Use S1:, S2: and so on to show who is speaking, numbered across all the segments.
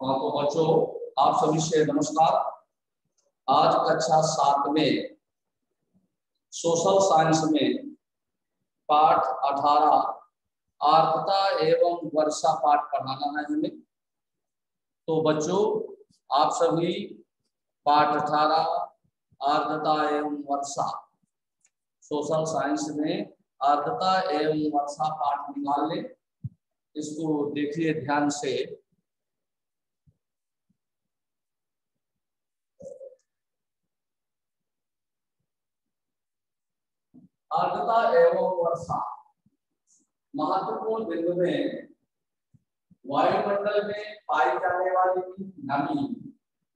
S1: हाँ तो बच्चों, आप सभी से नमस्कार। आज कक्षा 7 में सोशल साइंस में पाठ 18 आर्द्रता एवं वर्षा पाठ पढ़ाना है हमें। तो बच्चों, आप सभी पाठ 18 आर्द्रता एवं वर्षा सोशल साइंस में आर्द्रता एवं वर्षा पाठ निकाल लें। इसको देखिए ध्यान से। आर्द्रता एवं वर्षा महत्वपूर्ण बिंदु में वायुमंडल में पाई जाने वाली नमी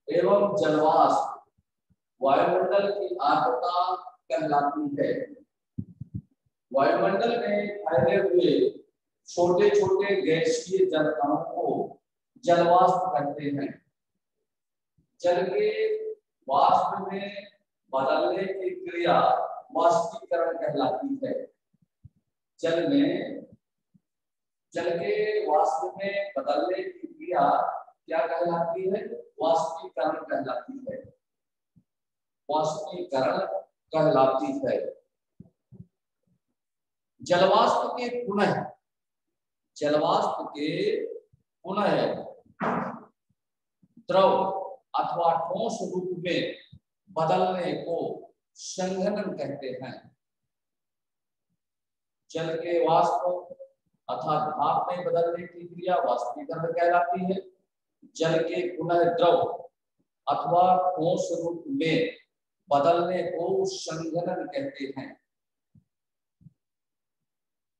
S1: एवं जलवाष्प वायुमंडल की आर्द्रता कहलाती है। वायुमंडल में फैले हुए छोटे छोटे गैसीय जल कणों को जलवाष्प कहते हैं। जल के वाष्प में बदलने की क्रिया वाष्पीकरण कहलाती है। जल के वाष्प में बदलने की क्रिया क्या कहलाती है? वाष्पीकरण कहलाती है। वाष्पीकरण कहलाती है। जलवाष्प के पुनः द्रव अथवा ठोस रूप में बदलने को संघनन कहते हैं। जल के वाष्प अर्थात भाप में बदलने की क्रिया वाष्पीकरण कहलाती है। जल के पुनः द्रव अथवा ठोस रूप में बदलने को संघनन कहते हैं।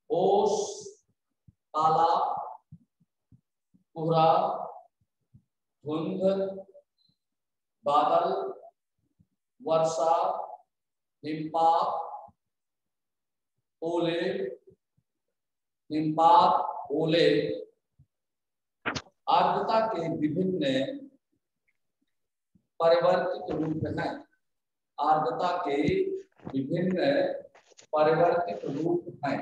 S1: ओस, तालाब, कोहरा, धुंध, बादल, वर्षा, हिमपात, ओले आर्द्रता के विभिन्न परिवर्तित रूप हैं। आर्द्रता के विभिन्न परिवर्तित रूप हैं।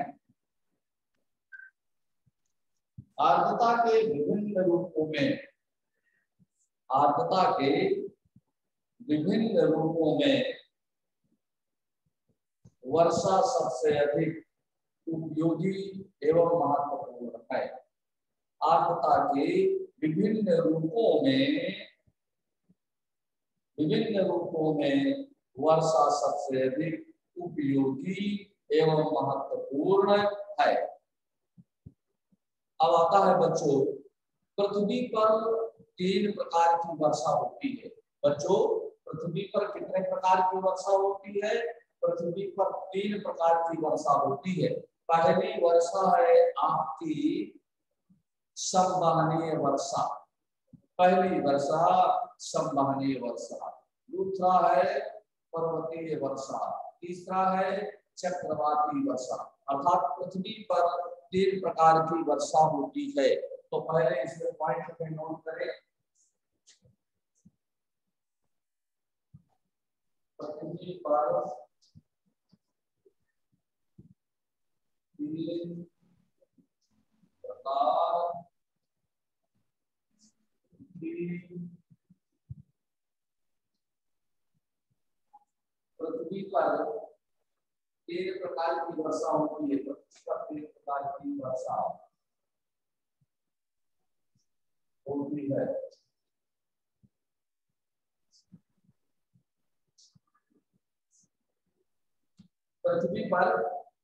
S1: आर्द्रता के विभिन्न रूपों में वर्षा सबसे अधिक उपयोगी एवं महत्वपूर्ण है। आर्द्रता के विभिन्न रूपों में वर्षा सबसे अधिक उपयोगी एवं महत्वपूर्ण है। अब आता है बच्चों, पृथ्वी पर 3 प्रकार की वर्षा होती है। बच्चों, पृथ्वी पर कितने प्रकार की वर्षा होती है? पृथ्वी पर 3 प्रकार की वर्षा होती है। पहली वर्षा है आपकी संवहनीय वर्षा। दूसरा है पर्वतीय वर्षा। तीसरा है चक्रवाती वर्षा। अर्थात पृथ्वी पर 3 प्रकार की वर्षा होती है। तो पहले इसमें पॉइंट पे नोट करें। पृथ्वी पर 3 प्रकार की पृथ्वी पर 3 प्रकार की वर्षा होती है। पृथ्वी पर 3 प्रकार की वर्षा होती है। पृथ्वी पर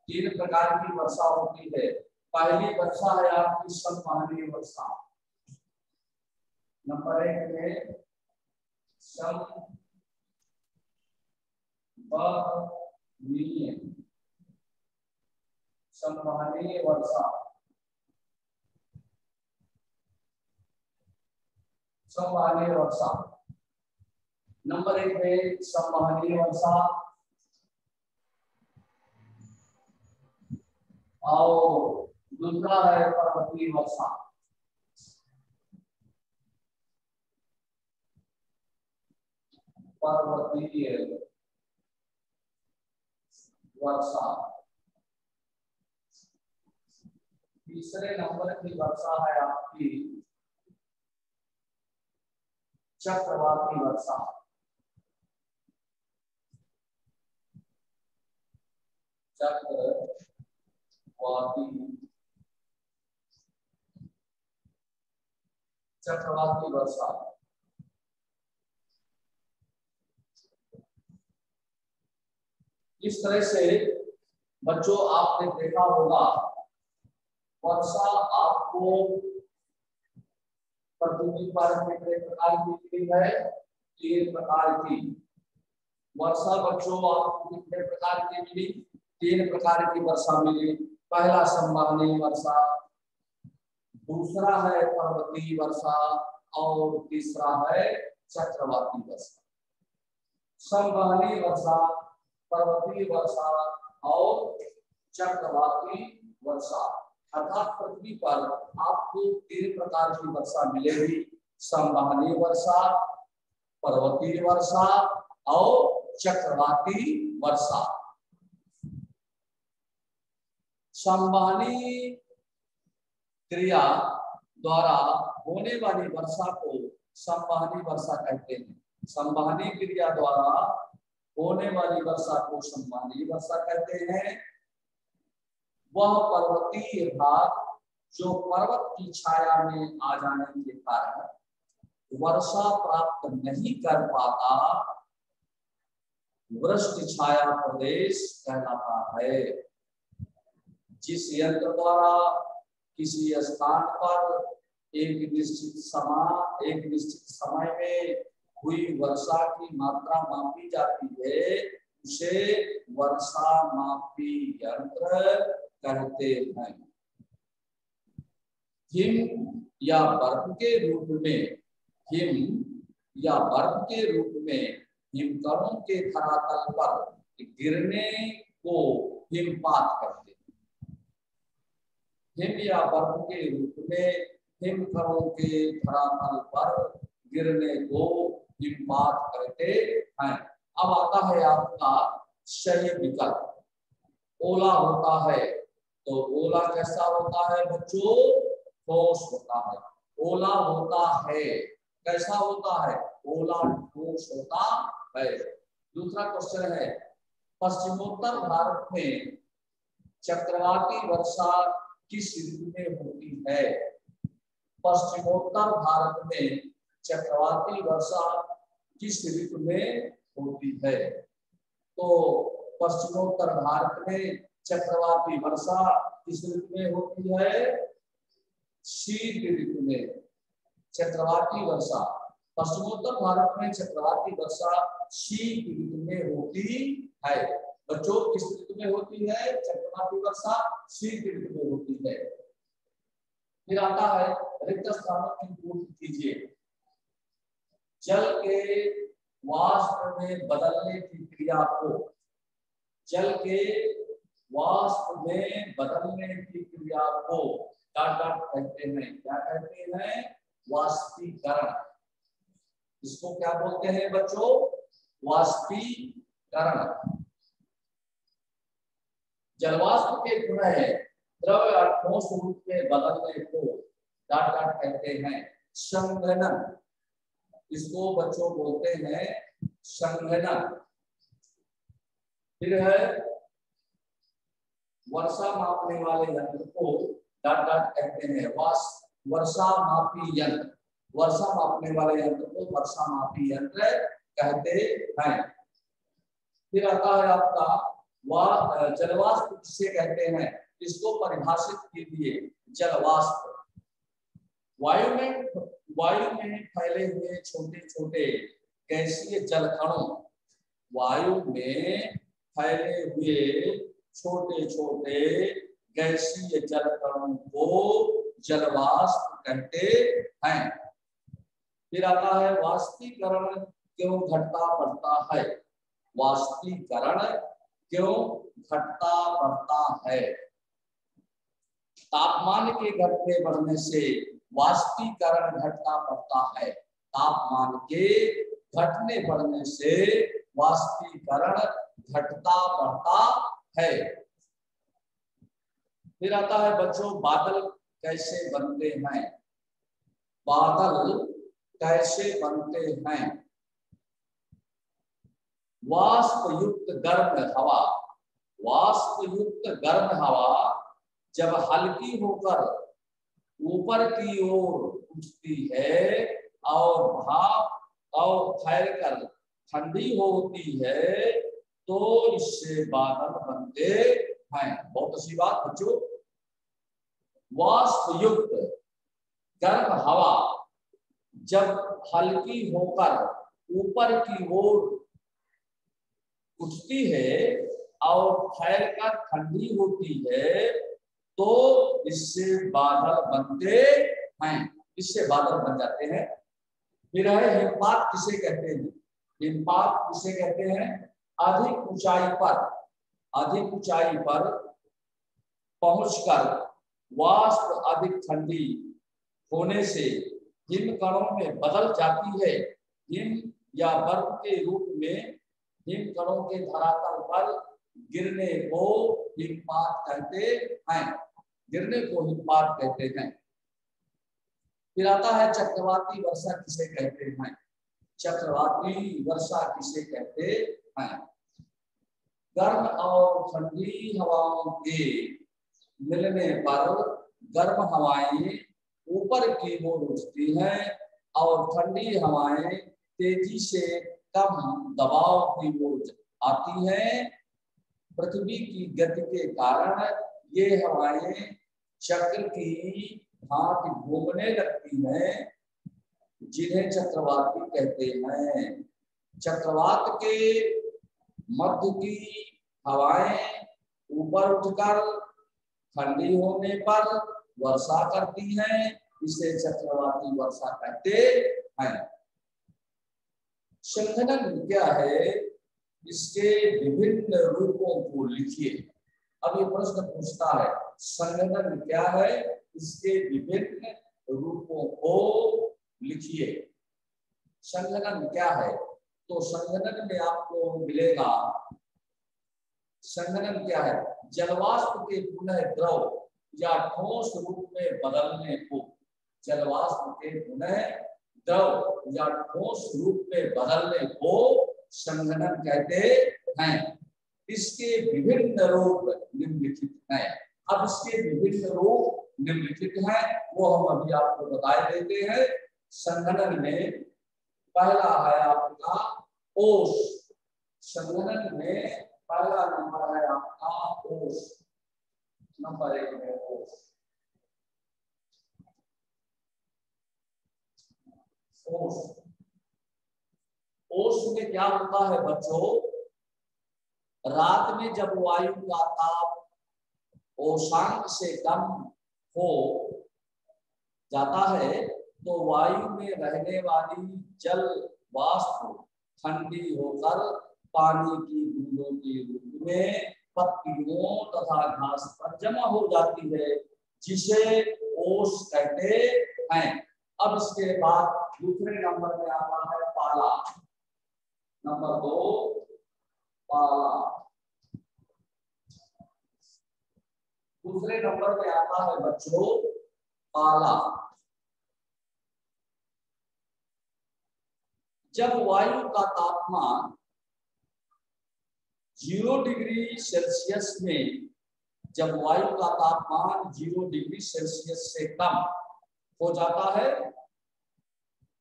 S1: 3 प्रकार की वर्षा होती है। पहली वर्षा है आपकी संवहनीय वर्षा। नंबर 1 में संवहनीय वर्षा। नंबर 1 में संवहनीय वर्षा और दूसरा है पर्वतीय वर्षा। तीसरे नंबर की वर्षा है आपकी चक्रवाती वर्षा। चक्रवाती वर्षा। इस तरह से बच्चों आपने देखा होगा वर्षा आपको पृथ्वी पर कितने प्रकार की मिली है? 3 प्रकार की। वर्षा बच्चों आपको कितने प्रकार की मिली? 3 प्रकार की वर्षा मिली। पहला संवहनी वर्षा, दूसरा है पर्वतीय वर्षा और तीसरा है चक्रवाती वर्षा। संवहनी वर्षा, पर्वतीय वर्षा और चक्रवाती वर्षा, अर्थात पृथ्वी पर आपको 3 प्रकार की वर्षा मिलेगी। संवहनी वर्षा, पर्वतीय वर्षा और चक्रवाती वर्षा। संवहनी क्रिया द्वारा होने वाली वर्षा को संवहनी वर्षा कहते हैं। संवहनी क्रिया द्वारा होने वाली वर्षा को संवहनी वर्षा कहते हैं। वह पर्वतीय भाग जो पर्वत की छाया में आ जाने के कारण वर्षा प्राप्त नहीं कर पाता, वृष्टि छाया प्रदेश कहलाता है। जिस यंत्र द्वारा किसी स्थान पर एक निश्चित समय में हुई वर्षा की मात्रा मापी जाती है, उसे वर्षा मापी यंत्र कहते हैं। हिम या बर्फ के रूप में हिमकणों के धरातल पर गिरने को हिमपात कहते हैं। हिम या बर्फ के रूप में हिमकणों के धरातल पर गिरने को हिमपात कहते हैं। अब आता है आपका सही विकल्प। ओला होता है तो ओला कैसा होता है बच्चों? ठोस होता है। ओला होता है कैसा होता है? ओला ठोस होता है। दूसरा क्वेश्चन है, पश्चिमोत्तर भारत में चक्रवाती वर्षा किस ऋतु में होती है? पश्चिमोत्तर भारत में चक्रवाती वर्षा किस ऋतु में होती है? तो पश्चिमोत्तर भारत में चक्रवाती वर्षा किस ऋतु में होती है? शीत ऋतु में चक्रवाती वर्षा। पश्चिमोत्तर भारत में चक्रवाती वर्षा शीत ऋतु में होती है। बच्चों किस ऋतु में होती है चक्रवाती वर्षा? शीत ऋतु में होती है। फिर आता है रिक्त स्थानों की पूर्ति कीजिए। जल के वाष्प में बदलने की क्रिया को कहते हैं। क्या कहते हैं? वाष्पीकरण। इसको क्या बोलते हैं बच्चों? वाष्पीकरण। जलवाष्प के गुण द्रव या ठोस रूप में बदलने को कहते हैं संघनन। इसको बच्चों बोलते हैं संघनन। फिर है वर्षा मापने वाले यंत्र को कहते हैं वर्षा मापी यंत्र। वर्षा मापने वाले यंत्र को वर्षा मापी यंत्र कहते हैं। फिर आता है आपका जलवाष्प किसे कहते हैं? इसको परिभाषित कीजिए। जलवाष्प वायु में फैले हुए छोटे छोटे गैसीय जलकणों, वायु में फैले हुए छोटे छोटे गैसीय जलकणों को जलवाष्प कहते हैं। फिर आता है वाष्पीकरण क्यों घटता बढ़ता है? वाष्पीकरण क्यों घटता बढ़ता है? तापमान के घटने बढ़ने से वाष्पीकरण घटता बढ़ता है। तापमान के घटने बढ़ने से वाष्पीकरण घटता बढ़ता है। फिर आता है बच्चों बादल कैसे बनते हैं? बादल कैसे बनते हैं? वाष्प युक्त गर्म हवा, वाष्प युक्त गर्म हवा जब हल्की होकर ऊपर की ओर उठती है और भाप और फैलकर ठंडी होती है तो इससे बादल बनते हैं। बहुत अच्छी बात बच्चों। वाष्प युक्त गर्म हवा जब हल्की होकर ऊपर की ओर उठती है और फैलकर ठंडी होती है तो इससे बादल बनते हैं, इससे बादल बन जाते हैं। फिर है हिमपात किसे कहते हैं? हिमपात किसे कहते हैं? अधिक ऊंचाई पर पहुंचकर वाष्प अधिक ठंडी होने से हिम कणों में बदल जाती है। हिम या बर्फ के रूप में हिम कणों के धरातल पर गिरने को हिमपात कहते हैं, गिरने को हिमपात कहते हैं। फिर आता है चक्रवाती वर्षा किसे कहते हैं? चक्रवाती वर्षा किसे कहते हैं? गर्म और ठंडी हवाओं के मिलने पर गर्म हवाएं ऊपर की ओर उठती हैं और ठंडी हवाएं तेजी से कम दबाव की ओर आती हैं। पृथ्वी की गति के कारण ये हवाएं चक्र की भांति घूमने लगती हैं, जिन्हें चक्रवाती कहते हैं। चक्रवात के मध्य की हवाएं ऊपर उठकर ठंडी होने पर वर्षा करती हैं, इसे चक्रवाती वर्षा कहते हैं। संघनन क्या है? इसके विभिन्न रूपों को लिखिए। अब ये प्रश्न पूछता है संघनन क्या है, इसके विभिन्न रूपों को लिखिए। संघनन क्या है? तो संघनन में आपको मिलेगा, संघनन क्या है? जलवाष्प के पुनः द्रव या ठोस रूप में बदलने को, जलवाष्प के पुनः द्रव या ठोस रूप में बदलने को संघनन कहते हैं। इसके विभिन्न रूप निम्नलिखित हैं। अब इसके विभिन्न रूप निम्नलिखित हैं, वो हम अभी आपको बता देते हैं। संघनन में पहला है आपका ओस। संघनन में पहला नंबर है आपका ओस, नंबर 1 है ओस। ओस, ओस में क्या होता है बच्चों? रात में जब वायु का ताप ओशांक से कम हो जाता है तो वायु में रहने वाली जल वाष्प ठंडी होकर पानी की बूंदों के रूप में पत्तियों तथा घास पर जमा हो जाती है, जिसे ओस कहते हैं। अब इसके बाद दूसरे नंबर में आता है पाला, नंबर 2 पाला। दूसरे नंबर में आता है बच्चों पाला। जब वायु का तापमान 0 डिग्री सेल्सियस में, जब वायु का तापमान 0 डिग्री सेल्सियस से कम हो जाता है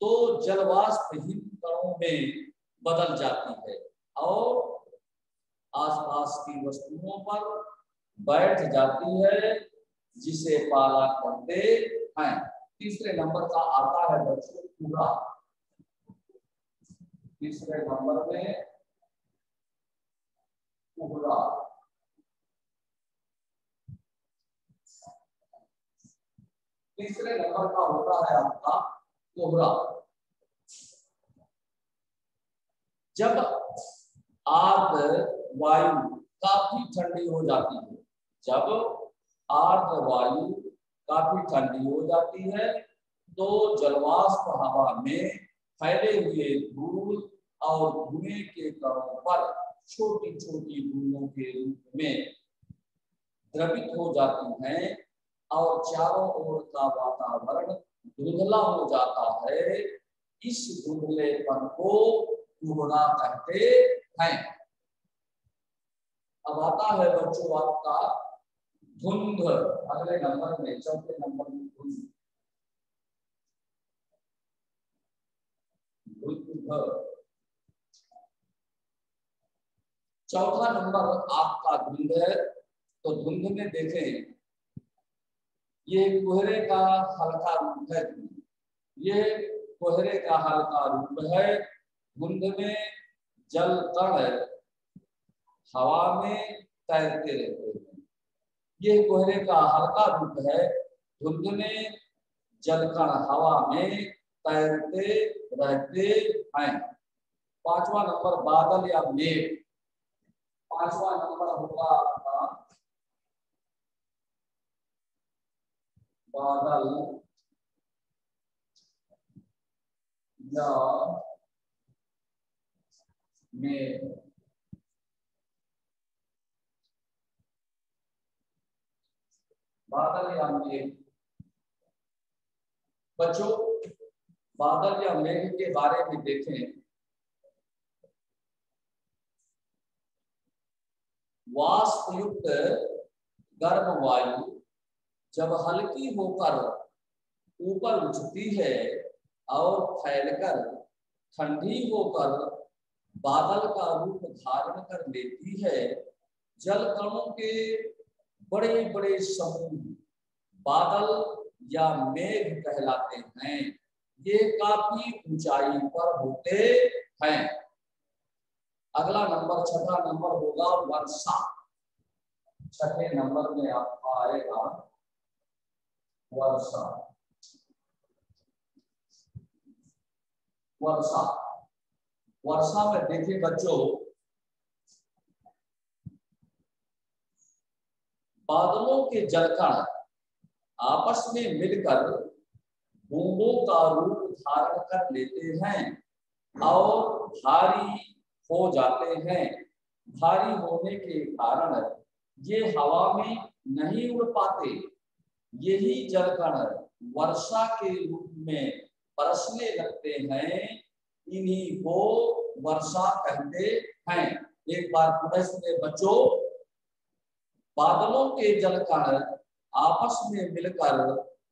S1: तो जलवाष्प हिम कणों में बदल जाती है और आसपास की वस्तुओं पर बैठ जाती है, जिसे पाला कहते हैं। तीसरे नंबर का आता है बच्चों कोहरा। तीसरे नंबर में कोहरा। तीसरे नंबर का होता है आपका कोहरा। जब आर्द्र वायु काफी ठंडी हो जाती है, जब आर्द्र वायु काफी ठंडी हो जाती है तो जलवाष्प हवा में फैले हुए धूल और धुएं के कणों पर छोटी छोटी बूंदों के रूप में द्रवित हो जाती हैं और चारों ओर का वातावरण धुंधला हो जाता है। इस धुंधलेपन को कोहरा कहते हैं। अब आता है बच्चों आपका धुंध। अगले नंबर में, चौथे नंबर में धुंध। चौथा नंबर आपका धुंध है। तो धुंध में देखें, ये कोहरे का हल्का रूप है। ये कोहरे का हल्का रूप है। धुंध में जल कण हवा में तैरते रहते हैं। ये कोहरे का हल्का रूप है। धुंध में जल कण हवा में तैरते रहते हैं। पांचवा नंबर बादल या मेघ। पांचवा नंबर होगा आपका बादल या मेघ। बादल या मेघ। बच्चों, बादल या मेघ के बारे में देखें। वाष्पयुक्त गर्म वायु जब हल्की होकर ऊपर उठती है और फैलकर ठंडी होकर बादल का रूप धारण कर लेती है, जल कणों के बड़े बड़े समूह बादल या मेघ कहलाते हैं। ये काफी ऊंचाई पर होते हैं। अगला नंबर, छठा नंबर होगा वर्षा। छठे नंबर में आपका आएगा वर्षा। वर्षा, वर्षा में देखिए बच्चों, बादलों के जलकण आपस में मिलकर बूंदों का रूप धारण कर लेते हैं और भारी हो जाते हैं। भारी होने के कारण ये हवा में नहीं उड़ पाते। यही जलकण वर्षा के रूप में बरसने लगते हैं। इन्हीं को वर्षा कहते हैं। एक बार पुनः सुने बच्चों, बादलों के जलकण आपस में मिलकर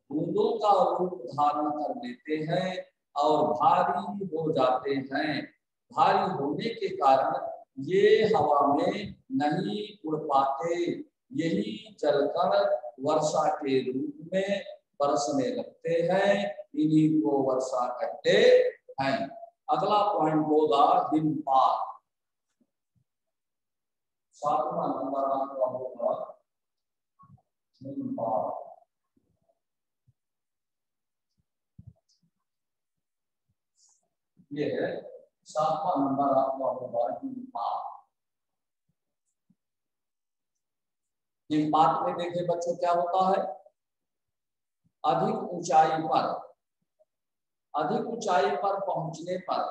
S1: बूंदों का रूप धारण कर लेते हैं और भारी हो जाते हैं। भारी होने के कारण ये हवा में नहीं उड़ पाते। यही जलकण वर्षा के रूप में बरसने लगते हैं। इन्हीं को वर्षा कहते हैं। अगला पॉइंट होगा हिमपात। सातवां नंबर आपका होगा हिमपात। ये है सातवां नंबर आपका होगा हिमपात। हिमपात में देखिए बच्चों क्या होता है, अधिक ऊंचाई पर पहुंचने पर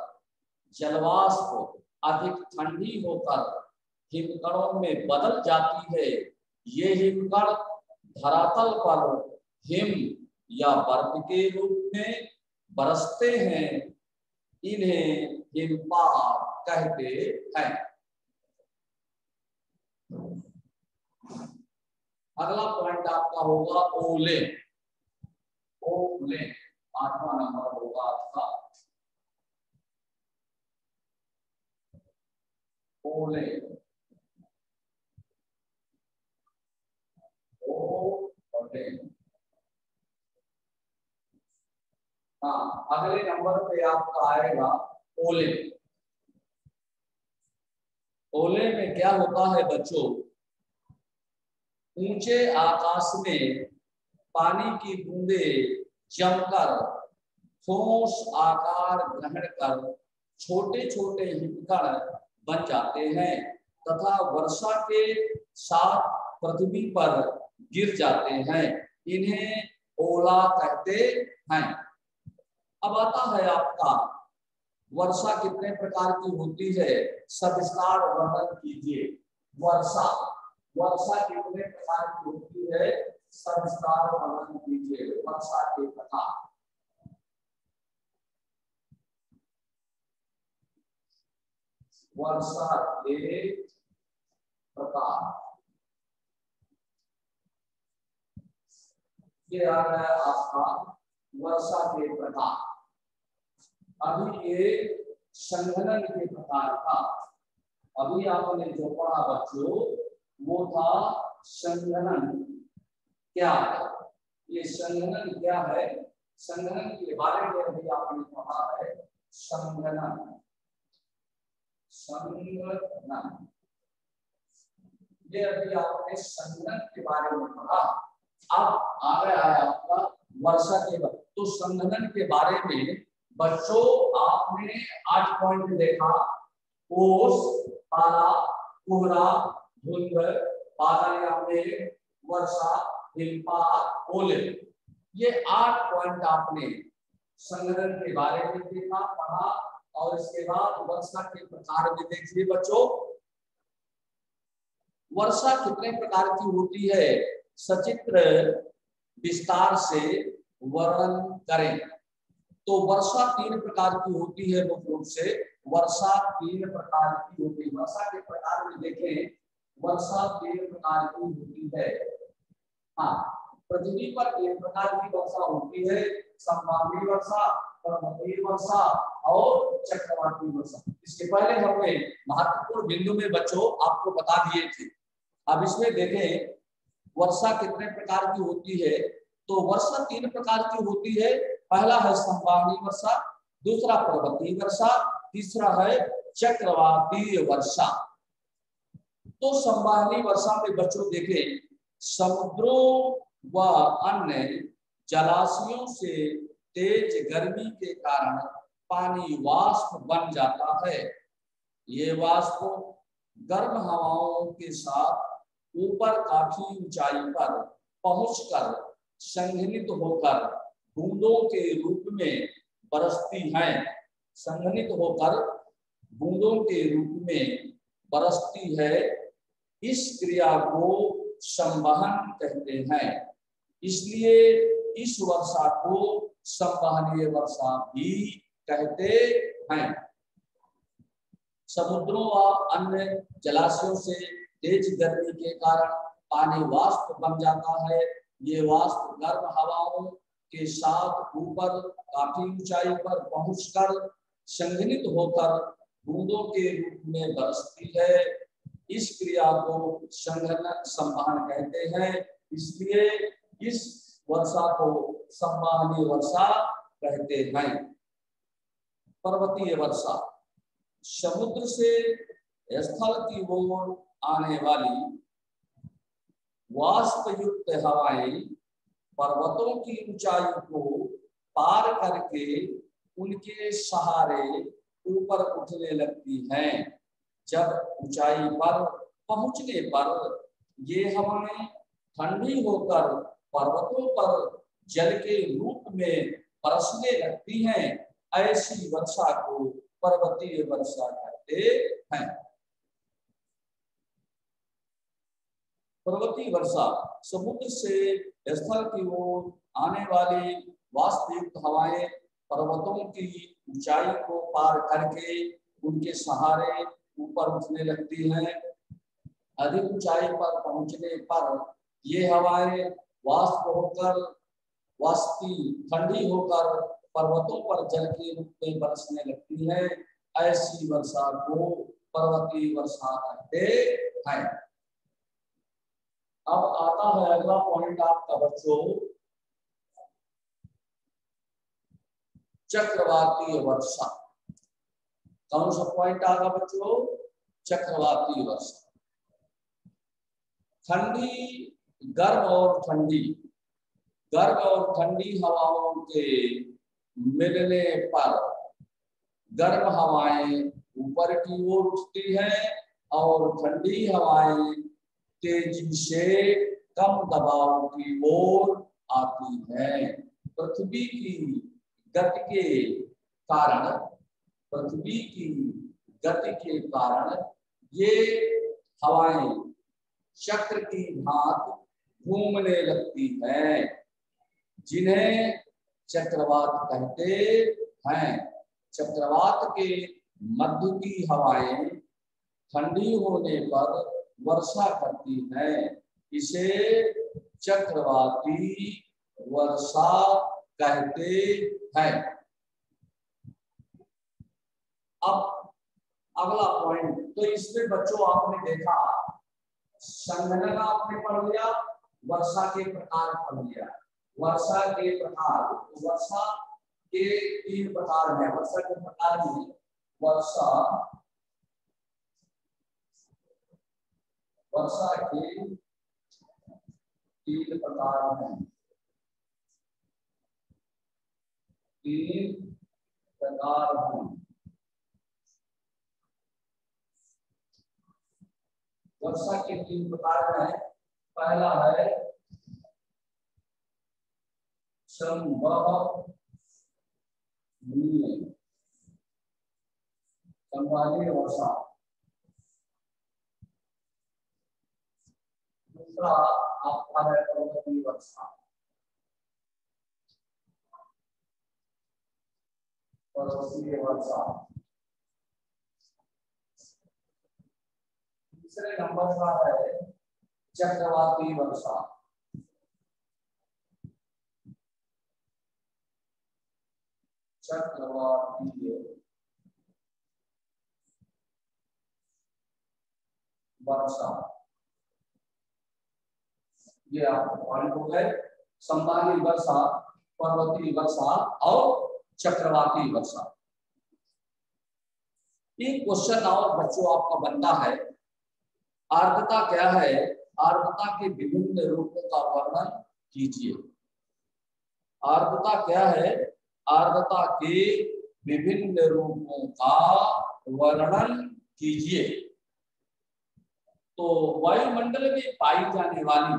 S1: जलवाष्प अधिक ठंडी होकर हिमकणों में बदल जाती है। ये हिमकण धरातल पर हिम या बर्फ के रूप में बरसते हैं। इन्हें हिमपात कहते हैं। अगला पॉइंट आपका होगा ओले। ओले आठवां नंबर होगा आपका ओले। ओले, हाँ, अगले नंबर पे आपका आएगा ओले। ओले में क्या होता है बच्चों, ऊंचे आकाश में पानी की बूंदें जमकर ठोस आकार ग्रहण कर छोटे छोटे हिमकण बन जाते हैं तथा वर्षा के साथ पृथ्वी पर गिर जाते हैं। इन्हें ओला कहते हैं। अब आता है आपका वर्षा कितने प्रकार की होती है, सविस्तार वर्णन कीजिए। वर्षा कितने प्रकार की होती है, सविस्तार वर्णन कीजिए। वर्षा के प्रकार। वर्षा के प्रकार। ये आ गया आपका वर्षा के प्रकार। अभी ये संघनन के प्रकार था। अभी आपने जो पढ़ा बच्चों वो था संघनन क्या है। ये संघनन क्या है, संघनन के बारे में अभी आपने पढ़ा है। संघनन, संघनन, ये अभी आपने संघनन के बारे में पढ़ा। अब आ गया है आपका वर्षा के बारे। तो संघनन के बारे में बच्चों आपने 8 पॉइंट देखा। ओस, पाला, कोहरा, धुंध, बादल या मेघ, वर्षा, हिमपात, ओले। ये 8 पॉइंट आपने संघनन के बारे में देखा, पढ़ा। और इसके बाद वर्षा के प्रकार भी देखिए बच्चों। वर्षा कितने प्रकार की होती है, सचित्र विस्तार से वर्णन करें। तो वर्षा 3 प्रकार की होती है मुख्य रूप से। वर्षा 3 प्रकार की होती है। वर्षा के प्रकार में देखें, वर्षा 3 प्रकार की होती है। हाँ, पृथ्वी पर 3 प्रकार की वर्षा होती है, संभावी वर्षा, पर्वतीय वर्षा और चक्रवाती वर्षा। इसके पहले हमने महत्वपूर्ण बिंदु में बच्चों आपको बता दिए थे। अब इसमें देखें वर्षा कितने प्रकार की होती है। तो वर्षा 3 प्रकार की होती है। पहला है संभावी वर्षा, दूसरा पर्वतीय वर्षा, तीसरा है चक्रवातीय वर्षा। तो संभावी वर्षा में बच्चों देखें, समुद्रों व अन्य जलाशयों से तेज गर्मी के कारण पानी वाष्प बन जाता है। ये वाष्प गर्म हवाओं के साथ ऊपर काफी ऊंचाई पर पहुंचकर संघनित होकर बूंदों के रूप में बरसती हैं। संघनित होकर बूंदों के रूप में बरसती है। इस क्रिया को संवहन कहते हैं। इसलिए इस वर्षा को संवहनीय वर्षा भी कहते हैं। समुद्रों व अन्य जलाशयों से तेज गर्मी के कारण पानी वाष्प बन जाता है। ये वाष्प गर्म हवाओं के साथ ऊपर काफी ऊंचाई पर पहुंचकर संघनित होकर बूंदों के रूप में बरसती है। इस क्रिया को संघनन संवहन कहते हैं। इसलिए इस वर्षा को संवहनीय वर्षा कहते हैं। पर्वतीय वर्षा, समुद्र से स्थल की ओर आने वाली वाष्प युक्त हवाएं पर्वतों की ऊंचाई को पार करके उनके सहारे ऊपर उठने लगती हैं। जब ऊंचाई पर पहुंचने पर ये हवाएं ठंडी होकर पर्वतों पर जल के रूप में बरसने लगती हैं। ऐसी वर्षा को पर्वतीय वर्षा कहते हैं। पर्वतीय वर्षा, समुद्र से स्थल की ओर आने वाली वाष्पयुक्त हवाएं पर्वतों की ऊंचाई को पार करके उनके सहारे ऊपर उठने लगती हैं। अधिक ऊंचाई पर पहुंचने पर ये हवाएं वाष्पी ठंडी होकर पर्वतों पर जल के रूप में बरसने लगती है। ऐसी वर्षा को पर्वतीय वर्षा कहते हैं। अब आता है अगला पॉइंट आपका बच्चों, चक्रवातीय वर्षा। कौन सा पॉइंट आगा बच्चों? चक्रवातीय वर्षा। गर्म और ठंडी हवाओं के मिलने पर गर्म हवाएं ऊपर की ओर उठती हैं और ठंडी हवाएं तेजी से कम दबाव की ओर आती हैं। पृथ्वी की गति के कारण ये हवाएं चक्र की भांति घूमने लगती हैं, जिन्हें चक्रवात कहते हैं। चक्रवात के मध्य की हवाएं ठंडी होने पर वर्षा करती है, इसे चक्रवाती वर्षा कहते हैं। अब अगला पॉइंट, तो इसमें बच्चों आपने देखा संघनन आपने पढ़ लिया, वर्षा के प्रकार पढ़ लिया। वर्षा के प्रकार, वर्षा के 3 प्रकार हैं। वर्षा के प्रकार में वर्षा के 3 प्रकार हैं। 3 प्रकार हैं। वर्षा के 3 प्रकार हैं। पहला है संवहनीय वर्षा। दूसरा आपका है पर्वतीय वर्षा। पर्वतीय वर्षा। तीसरे नंबर का है चक्रवाती वर्षा। चक्रवातीय वर्षा। ये आपको पॉइंट हो गए, संवहनीय वर्षा, पर्वतीय वर्षा और चक्रवाती वर्षा। एक क्वेश्चन और बच्चों आपका बनता है, आर्द्रता क्या है? आर्द्रता के विभिन्न रूपों का वर्णन कीजिए। आर्द्रता क्या है? आर्द्रता के विभिन्न रूपों का वर्णन कीजिए। तो वायुमंडल में पाई जाने वाली,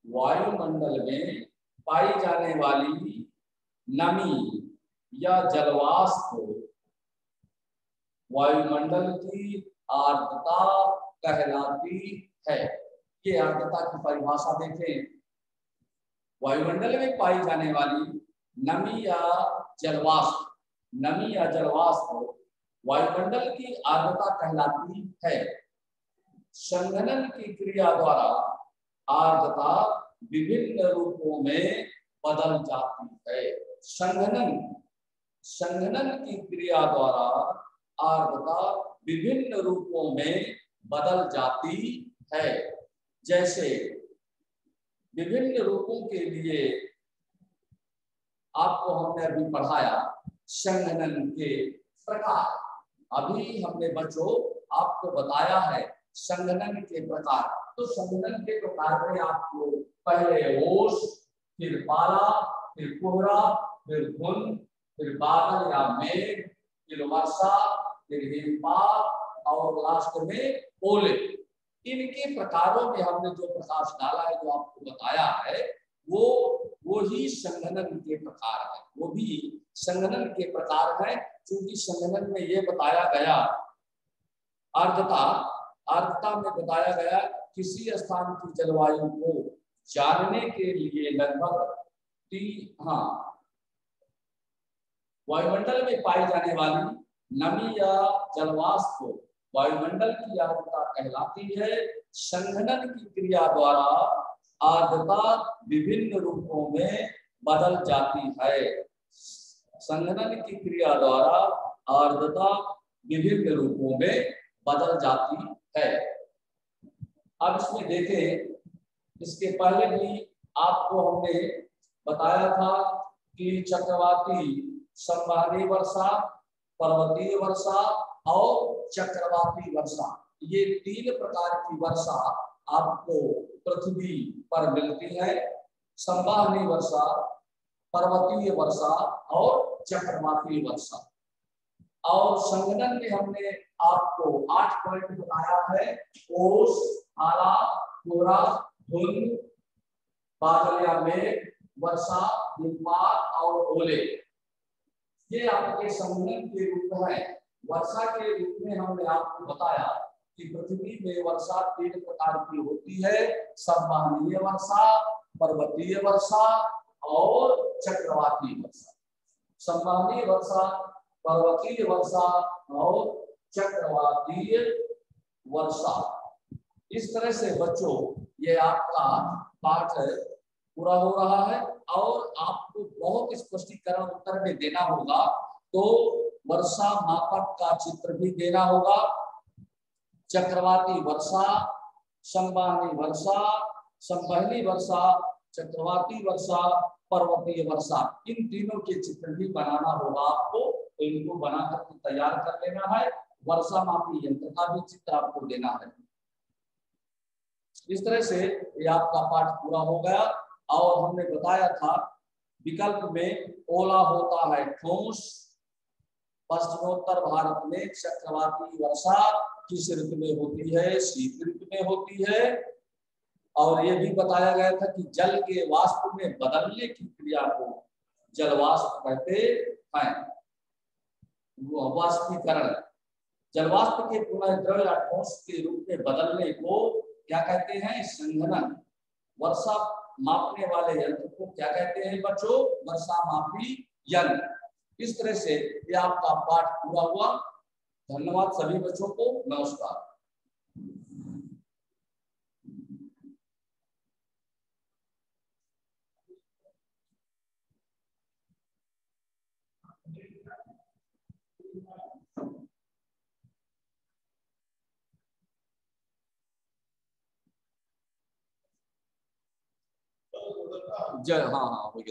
S1: वायुमंडल में पाई जाने वाली नमी या जलवाष्प वायुमंडल की आर्द्रता कहलाती है। ये आर्द्रता की परिभाषा देखें, वायुमंडल में पाई जाने वाली नमी या जलवाष्प, नमी या जलवाष्प वायुमंडल की आर्द्रता कहलाती है। संघनन की क्रिया द्वारा आर्द्रता विभिन्न रूपों में बदल जाती है। संघनन की क्रिया द्वारा आर्द्रता विभिन्न रूपों में बदल जाती है। जैसे विभिन्न रूपों के लिए आपको हमने अभी पढ़ाया संघनन के प्रकार। अभी हमने बच्चों आपको बताया है संघनन के प्रकार। तो संघनन के प्रकार में आपको पहले ओस, फिर पाला, फिर कोहरा, फिर धुंध, फिर बादल या मेघ, फिर वर्षा, फिर हिमपात और लास्ट में ओले। इनके प्रकारों में हमने जो प्रकाश डाला है, जो आपको बताया है, वो ही संघनन के प्रकार है। वो भी संघनन के प्रकार है, क्योंकि संघनन में ये बताया गया, आर्द्रता में बताया गया किसी स्थान की जलवायु को जानने के लिए लगभग वायुमंडल में पाई जाने वाली नमी या जलवाष्प वायुमंडल की आर्द्रता कहलाती है। संघनन की क्रिया द्वारा आर्द्रता विभिन्न रूपों में बदल जाती है। संघनन की क्रिया द्वारा आर्द्रता विभिन्न रूपों में बदल जाती है। अब इसमें देखें, इसके पहले भी आपको हमने बताया था कि चक्रवाती, संवहनीय वर्षा, पर्वतीय वर्षा और चक्रवाती वर्षा, ये 3 प्रकार की वर्षा आपको पृथ्वी पर मिलती है। संवहनीय वर्षा, पर्वतीय वर्षा और चक्रवाती वर्षा। और संघनन में हमने आपको 8 पॉइंट बताया है, ओस, आला, कोहरा, धुंध, बादल या मेघ, वर्षा, हिमपात और ओले। ये आपके संघनन के रूप है। वर्षा के रूप में हमने आपको बताया कि पृथ्वी में वर्षा 3 प्रकार की होती है, संवहनीय वर्षा, पर्वतीय वर्षा और चक्रवाती वर्षा। संवहनीय वर्षा, पर्वतीय वर्षा और चक्रवातीय वर्षा। इस तरह से बच्चों ये आपका पाठ पूरा हो रहा है और आपको बहुत स्पष्टीकरण उत्तर में देना होगा। तो वर्षा मापक का चित्र भी देना होगा। चक्रवाती वर्षा, संवहनी वर्षा, संवहनी वर्षा, चक्रवाती वर्षा, पर्वतीय वर्षा, इन तीनों के चित्र भी बनाना होगा आपको। तो इनको बना करके तैयार कर लेना है। वर्षा मापी यंत्र का भी चित्र आपको देना है। इस तरह से ये आपका पाठ पूरा हो गया। और हमने बताया था विकल्प में ओला होता है ठोस, पश्चिमोत्तर भारत में चक्रवाती वर्षा किस ऋतु में होती है? शीत ऋतु में होती है। और ये भी बताया गया था कि जल के वाष्प में बदलने की क्रिया को जलवाष्प कहते हैं। वो वाष्पीकरण, जलवाष्प के पुनः द्रव या ठोस के रूप में बदलने को क्या कहते हैं? संघनन। वर्षा मापने वाले यंत्र को क्या कहते हैं बच्चों? वर्षा मापी यंत्र। इस तरह से ये आपका पाठ पूरा हुआ। धन्यवाद सभी बच्चों को। नमस्कार। जय हाँ हाँ, वो